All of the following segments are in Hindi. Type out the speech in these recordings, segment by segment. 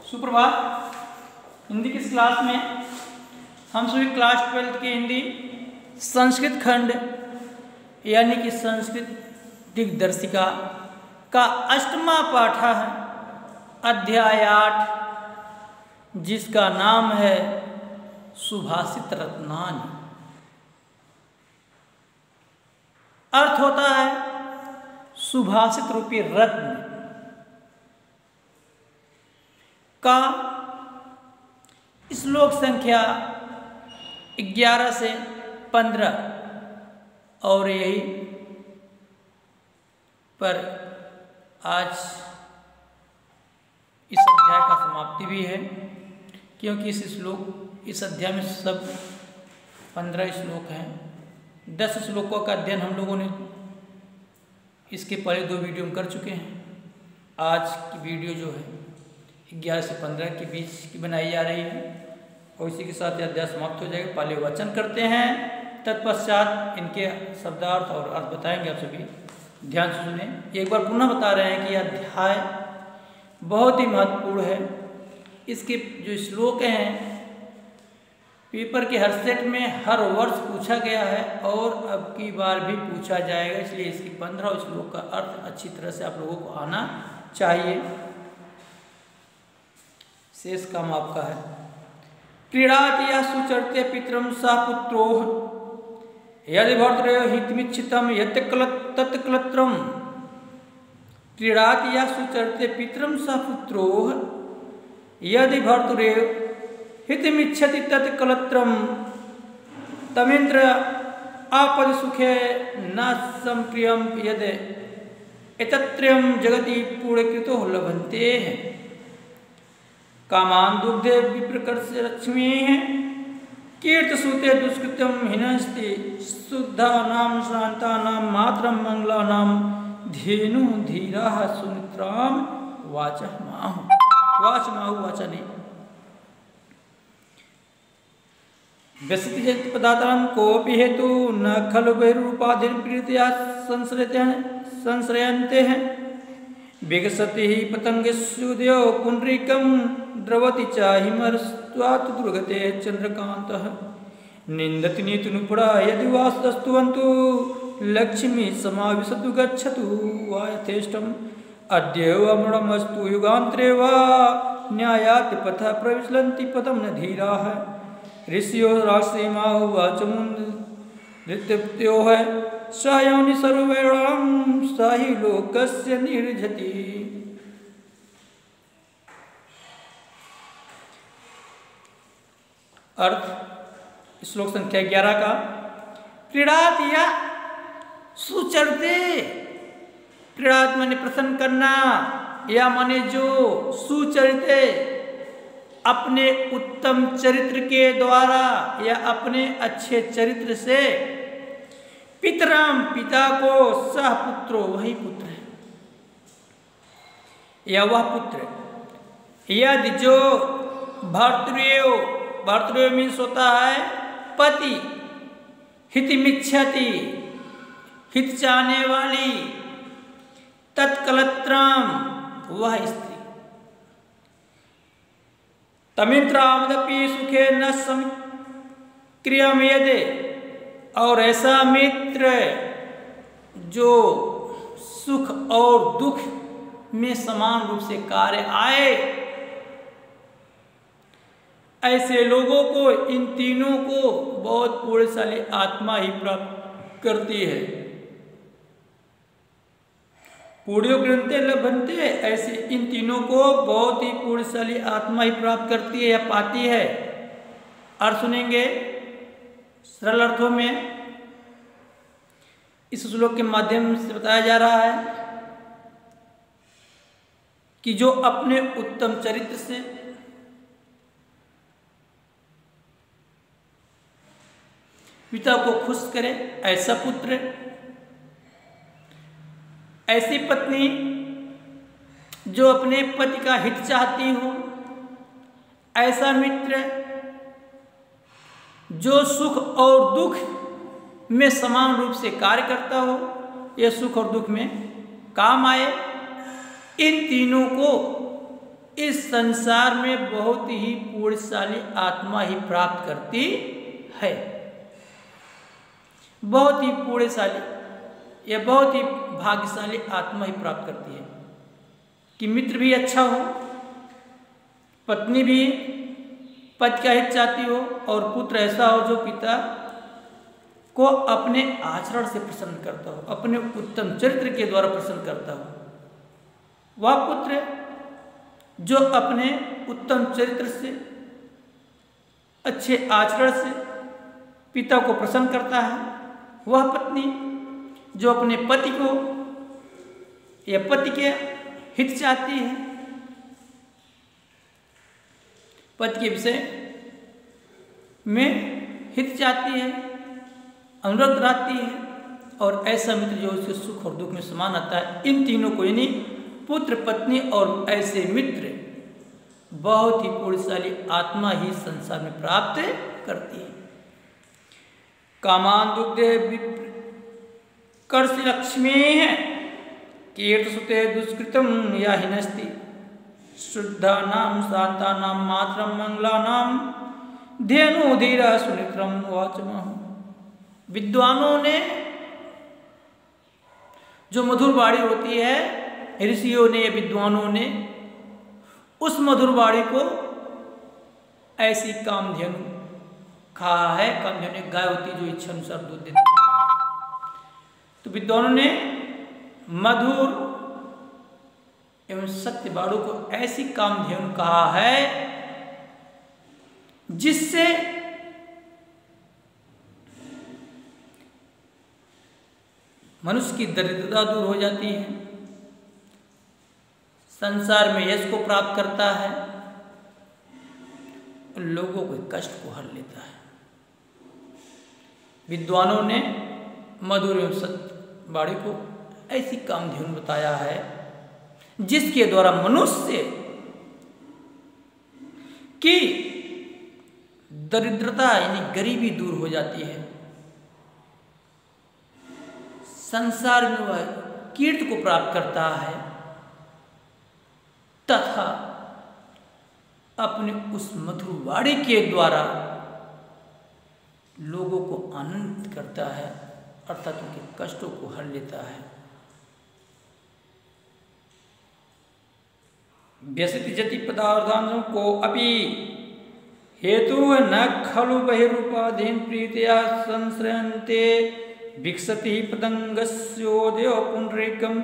सुप्रभात। हिंदी की इस क्लास में हम सभी क्लास 12 की हिंदी संस्कृत खंड यानी कि संस्कृत दिग्दर्शिका का 8वां पाठ है, अध्याय 8, जिसका नाम है सुभाषित रत्नानि। अर्थ होता है सुभाषित रूपी रत्न का। श्लोक संख्या 11 से 15 और यही पर आज इस अध्याय का समाप्ति भी है, क्योंकि इस अध्याय में सब 15 श्लोक हैं। 10 श्लोकों का अध्ययन हम लोगों ने इसके पहले 2 वीडियो में कर चुके हैं। आज की वीडियो जो है 11 से 15 के बीच की बनाई जा रही है और इसी के साथ यह अध्याय समाप्त हो जाएगा। पहले वचन करते हैं, तत्पश्चात इनके शब्दार्थ और अर्थ बताएंगे। आप सभी ध्यान से सुने। एक बार पुनः बता रहे हैं कि यह अध्याय बहुत ही महत्वपूर्ण है। इसके जो श्लोक हैं पेपर के हर सेट में हर वर्ष पूछा गया है और अब की बार भी पूछा जाएगा, इसलिए इसकी 15 श्लोक का अर्थ अच्छी तरह से आप लोगों को आना चाहिए। शेष काम आपका है। क्रीडाति या सुचरते पितरम सा पुत्रो यदि भर्तृयो हितमिच्छितम तत्कलत्रम। क्रीडाति या सुचरते पितरम सा पुत्रो यदि भर्तृयो हितमिच्छति तत्कलत्रम तमेन्द्र आपद सुखे न संप्रियम यद एतत्रयम जगति पूर्णकृतो लभन्ते हैं। कामान दुग्धे विप्रकर्ष लक्ष्मी कीर्तसूते दुष्कृतम हिनस्ति शुद्धानां शान्तानां मातरं मंगलानां धेनु धीराः सुनित्रां वाचमाहु वचने व्यसित पदार्थां कोऽपि हेतु न खलु बहिरूपाधिप्रीत्या संश्रयन्ते हैं। विकसति ही पतंगस्युदयो पुंडरीकं द्रवति च हिमस्त्वात् दुर्गते चंद्रकान्तः। निन्दति नीतिनुपुरा यदि वास्तस्तुवन्तु लक्ष्मी समाविशतु गच्छतु वा यथेष्टम्। अद्यैव अमृतमस्तु युगान्तरे वा न्यायाति पथः प्रविचलन्ति पदं न धीराः। ऋषियो राक्षसीमाः वाचमुन्नृत्यो है सहयोनि सर्वेणां साहि लोकस्य निर्जति। अर्थ श्लोक संख्या 11 का। क्रीड़ात या सुचरते। क्रीड़ात माने प्रसन्न करना, या माने जो सुचरिते अपने उत्तम चरित्र के द्वारा या अपने अच्छे चरित्र से पितरम पिता को सह पुत्रो वही पुत्र है या वह पुत्र यदि जो भर्तृयो मीन्स होता है पति, हितमिच्छति हित चाहने वाली, तत्कलत्रम वह स्त्री, तमित्रामदपि सुखे न संक्रियम यदे और ऐसा मित्र जो सुख और दुख में समान रूप से कार्य आए, ऐसे लोगों को इन तीनों को बहुत पुण्यशाली आत्मा ही प्राप्त करती है। पुण्यो ग्रंथे लभन्ते, ऐसे इन तीनों को बहुत ही पुण्यशाली आत्मा ही प्राप्त करती है या पाती है। अर्थ सुनेंगे सरल अर्थों में। इस श्लोक के माध्यम से बताया जा रहा है कि जो अपने उत्तम चरित्र से पिता को खुश करे, ऐसा पुत्र, ऐसी पत्नी जो अपने पति का हित चाहती हो, ऐसा मित्र जो सुख और दुख में समान रूप से कार्य करता हो, यह सुख और दुख में काम आए, इन तीनों को इस संसार में बहुत ही पुण्यशाली आत्मा ही प्राप्त करती है। बहुत ही पुण्यशाली या बहुत ही भाग्यशाली आत्मा ही प्राप्त करती है कि मित्र भी अच्छा हो, पत्नी भी पति का हित चाहती हो और पुत्र ऐसा हो जो पिता को अपने आचरण से प्रसन्न करता हो, अपने उत्तम चरित्र के द्वारा प्रसन्न करता हो। वह पुत्र जो अपने उत्तम चरित्र से, अच्छे आचरण से पिता को प्रसन्न करता है। वह पत्नी जो अपने पति को या पति के हित चाहती है, पति के विषय में हित चाहती है, अनुरक्त रहती है, और ऐसा मित्र जो उसके सुख और दुख में समान आता है। इन तीनों को यानी पुत्र, पत्नी और ऐसे मित्र बहुत ही पुण्यशाली आत्मा ही संसार में प्राप्त करती है। कामान दुग्धे कर्ष लक्ष्मी है कीर्तसुते दुष्कृतम या हिनस्ति शुद्धानाम शांतानाम मातरम मंगलानाम धेनु धीरा सुनित्रम वाचमहु। विद्वानों ने जो मधुर वाणी होती है, ऋषियों ने, विद्वानों ने उस मधुर वाणी को ऐसी कामधेनु कहा है। कामधेनु एक गाय होती है जो इच्छा अनुसार दूध देती है। तो विद्वानों ने मधुर एवं सत्य वाणी को ऐसी कामधेनु कहा है जिससे मनुष्य की दरिद्रता दूर हो जाती है, संसार में यश को प्राप्त करता है, लोगों के कष्ट को हर लेता है। विद्वानों ने मधुर एवं सत्य वाणी को ऐसी कामधेनु बताया है जिसके द्वारा मनुष्य की दरिद्रता यानी गरीबी दूर हो जाती है, संसार में वह कीर्ति को प्राप्त करता है तथा अपने उस मधुर वाणी के द्वारा लोगों को आनंदित करता है, अर्थात उनके कष्टों को हर लेता है। व्यसति जति पदार्थांशों को अपि हेतु न खलु बहिरूपाधीन प्रीतया संश्रयन्ते विकसति पतंगस्योदयो पुंडरीकं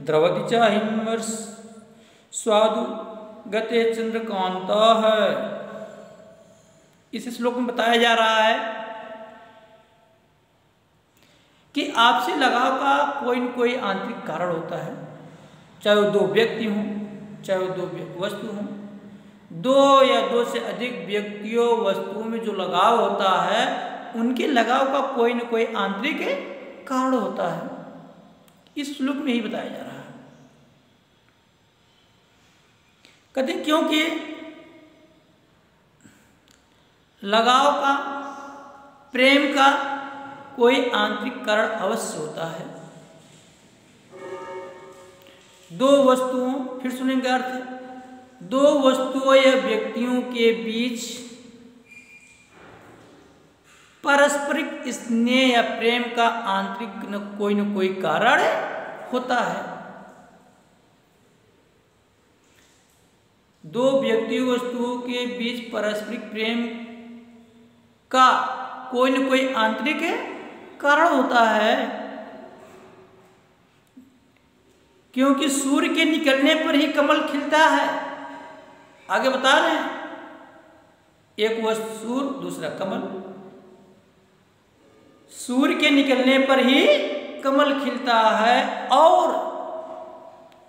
द्रवति च हिमवर्ष स्वादु गते चंद्रकांता है। इस श्लोक में बताया जा रहा है कि आपसे लगाव का कोई न कोई आंतरिक कारण होता है, चाहे वो दो व्यक्ति हों, चाहे वो दो वस्तु हों। दो या दो से अधिक व्यक्तियों वस्तुओं में जो लगाव होता है, उनके लगाव का कोई न कोई आंतरिक कारण होता है। इस श्लोक में ही बताया जा रहा है। कहते क्योंकि लगाव का, प्रेम का कोई आंतरिक कारण अवश्य होता है। दो वस्तुओं, फिर सुनेंगे अर्थ, दो वस्तुओं या व्यक्तियों के बीच पारस्परिक स्नेह या प्रेम का आंतरिक न कोई कारण होता है। दो व्यक्ति वस्तुओं के बीच पारस्परिक प्रेम का कोई न कोई आंतरिक कारण होता है, क्योंकि सूर्य के निकलने पर ही कमल खिलता है। आगे बता रहे हैं, एक वस्तु सूर्य, दूसरा कमल। सूर्य के निकलने पर ही कमल खिलता है और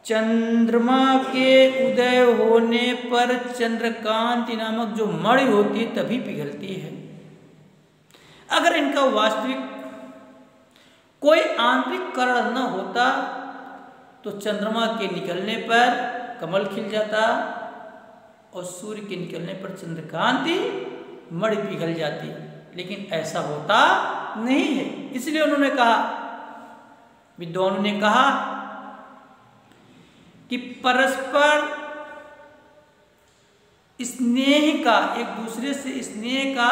चंद्रमा के उदय होने पर चंद्रकांति नामक जो मणि होती है तभी पिघलती है। अगर इनका वास्तविक कोई आंतरिक कारण न होता तो चंद्रमा के निकलने पर कमल खिल जाता और सूर्य के निकलने पर चंद्रकांति मणि पिघल जाती, लेकिन ऐसा होता नहीं है। इसलिए उन्होंने कहा, विद्वानों ने कहा कि परस्पर स्नेह का, एक दूसरे से स्नेह का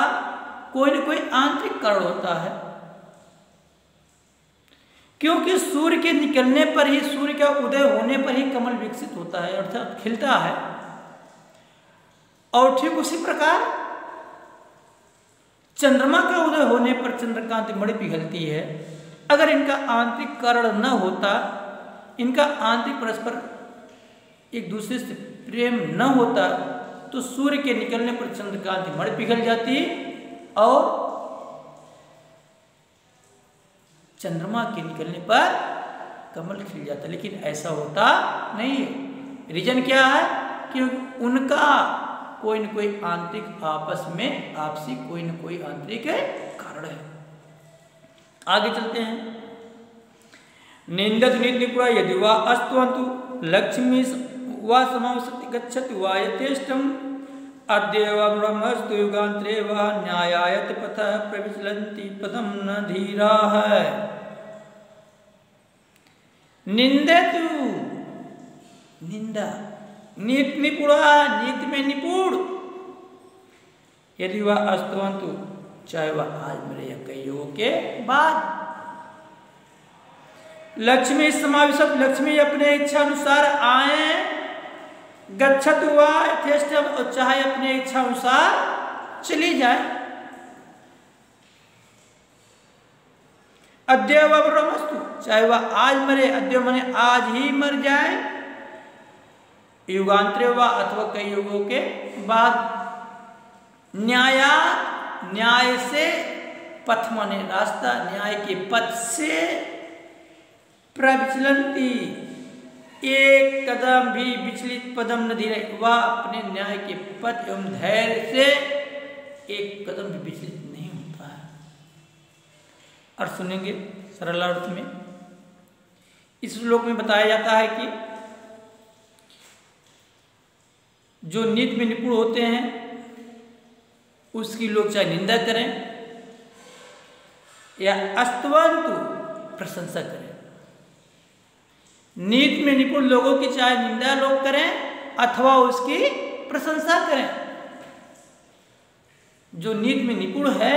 कोई न कोई आंतरिक कारण होता है। क्योंकि सूर्य के निकलने पर ही, सूर्य का उदय होने पर ही कमल विकसित होता है, अर्थात खिलता है। और ठीक उसी प्रकार चंद्रमा का उदय होने पर चंद्रकांति मणि पिघलती है। अगर इनका आंतरिक कारण न होता, इनका आंतरिक परस्पर एक दूसरे से प्रेम न होता, तो सूर्य के निकलने पर चंद्रकांति मणि पिघल जाती और चंद्रमा के निकलने पर कमल खिल जाता। लेकिन ऐसा होता नहीं है। रीजन क्या है? क्योंकि उनका कोई न कोई आंतरिक, आपस में आपसी कोई न कोई आंतरिक कारण है। आगे चलते हैं। निंदत निपुणा यदि वा अस्तवन्तु लक्ष्मी वा समावसति गच्छति वा यथेष्टम अद्यैव ब्रह्मस्तु युगान्ते वा न्यायायत पथः प्रविचलन्ति पदम न धीराः। निंदतु, निंदा, नीति निपुणा, नीति में निपुण, यदि वह अस्तवन्तु, चाहे वह आज मरे या कई युगों के बाद। लक्ष्मी समाविशत, लक्ष्मी अपने इच्छा अनुसार आए, गच्छत हुआ यथेष्टम, और चाहे अपने इच्छा अनुसार चली जाए। अद्य व ब्रह्मस्तु, चाहे वह आज मरे, अद्य मने आज ही मर जाए, युगांतरे व अथवा कई युगों के बाद। न्याया, न्याय से, पथ माने रास्ता, न्याय के पथ से प्रविचलन्ति, एक कदम भी विचलित पदम न धीरे, वह अपने न्याय के पथ एवं धैर्य से एक कदम भी विचलित नहीं होता है। और सुनेंगे सरल अर्थ में। इस श्लोक में बताया जाता है कि जो नीति में निपुण होते हैं उसकी लोग चाहे निंदा करें या अस्तवन्तु प्रशंसा करें। नीति में निपुण लोगों की चाहे निंदा लोग करें अथवा उसकी प्रशंसा करें। जो नीति में निपुण है,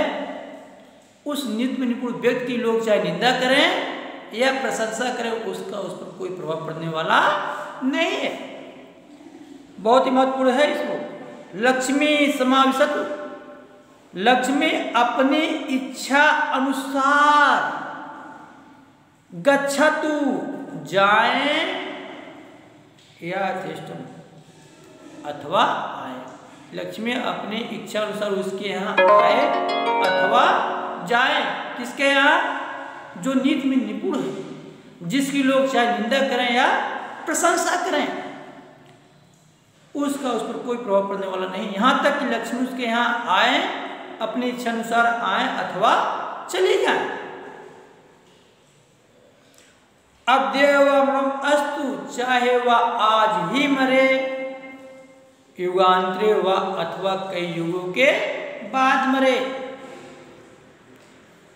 उस नीति में निपुण व्यक्ति की लोग चाहे निंदा करें या प्रशंसा करें, उसका उस पर कोई प्रभाव पड़ने वाला नहीं है। बहुत ही महत्वपूर्ण है इसको। लक्ष्मी समाविशत, लक्ष्मी अपनी इच्छा अनुसार, गच्छतु जाए या यथेष्टम अथवा आए। लक्ष्मी अपनी इच्छा अनुसार उसके यहाँ आए अथवा जाए। किसके यहाँ? जो नीति में निपुण है, जिसकी लोग चाहे निंदा करें या प्रशंसा करें, उसका उस पर कोई प्रभाव पड़ने वाला नहीं। यहाँ तक कि लक्ष्मी उसके यहाँ आए, अपनी इच्छा अनुसार आए अथवा चली जाए। अद्यैव ब्रह्मस्तु, चाहे वह आज ही मरे, युगांतरे व अथवा कई युगों के बाद मरे,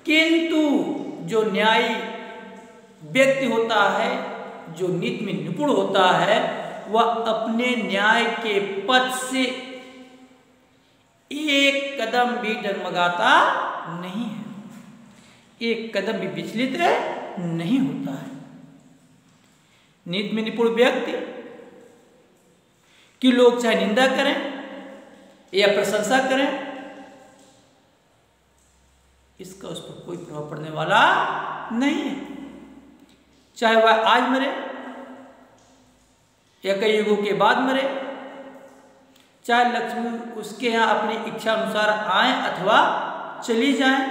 किंतु जो न्यायी व्यक्ति होता है, जो नीति में निपुण होता है, वह अपने न्याय के पथ से एक कदम भी डगमगाता नहीं है, एक कदम भी विचलित नहीं होता है। नीति में निपुण व्यक्ति कि लोग चाहे निंदा करें या प्रशंसा करें, इसका उस पर कोई प्रभाव पड़ने वाला नहीं है। चाहे वह आज मरे या कई युगों के बाद मरे, चाहे लक्ष्मी उसके यहाँ अपनी इच्छा अनुसार आए अथवा चली जाए,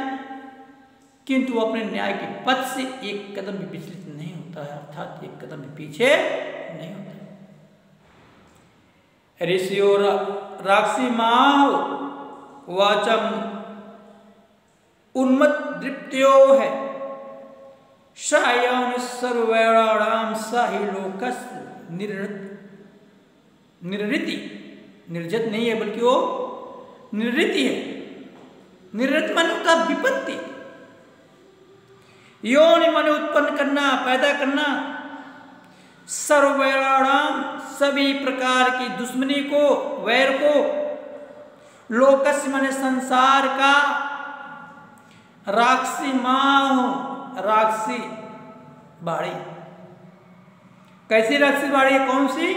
किंतु अपने न्याय के पथ से एक कदम भी विचलित नहीं होता है, अर्थात एक कदम भी पीछे नहीं होता। ऋषियो राक्षी माह वाचम उन्मत दृप्त्यो है, शायन सर्वैराणाम साहि लोकस निर्ऋति, निर्जत नहीं है बल्कि वो निर्ऋति है। निर्ऋत माने होता विपत्ति, योनि माने उत्पन्न करना, पैदा करना, सर्वैराणाम सभी प्रकार की दुश्मनी को, वैर को, लोकस्य माने संसार का, राक्षसी माह राक्षसी बाड़ी। कैसी राक्षसी बाड़ी है, कौन सी?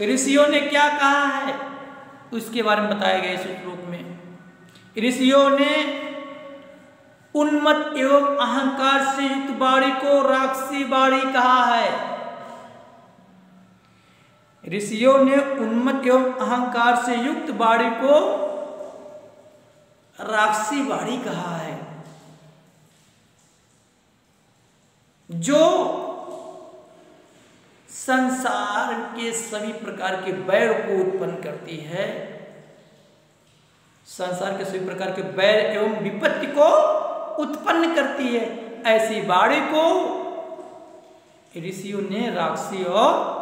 ऋषियों ने क्या कहा है उसके बारे में बताया गया इस श्लोक में। ऋषियों ने उन्मत्त एवं अहंकार से युक्त बाड़ी को राक्षसी बाड़ी कहा है। ऋषियों ने उन्मत्त एवं अहंकार से युक्त बाड़ी को राक्षसी बाड़ी कहा है, जो संसार के सभी प्रकार के बैर को उत्पन्न करती है, संसार के सभी प्रकार के बैर एवं विपत्ति को उत्पन्न करती है। ऐसी बाड़ी को ऋषियों ने राक्षसी और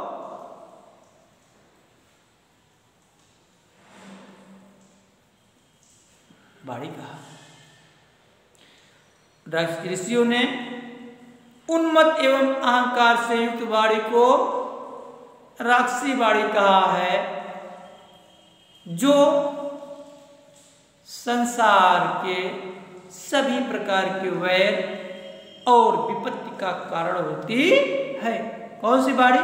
बाड़ी कहा। ऋषियों ने उन्मत्त एवं अहंकार से युक्त बाड़ी को राक्षसी बाड़ी कहा है, जो संसार के सभी प्रकार के वैर और विपत्ति का कारण होती है। कौन सी बाड़ी?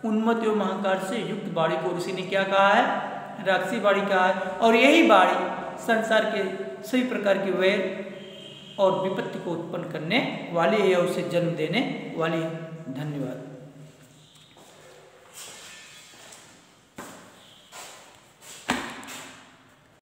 उन्मत्त एवं अहंकार से युक्त बाड़ी को ऋषि ने क्या कहा है? राक्षसी बाड़ी कहा है। और यही बाड़ी संसार के सभी प्रकार के वैर और विपत्ति को उत्पन्न करने वाली है, उसे जन्म देने वाली है। धन्यवाद।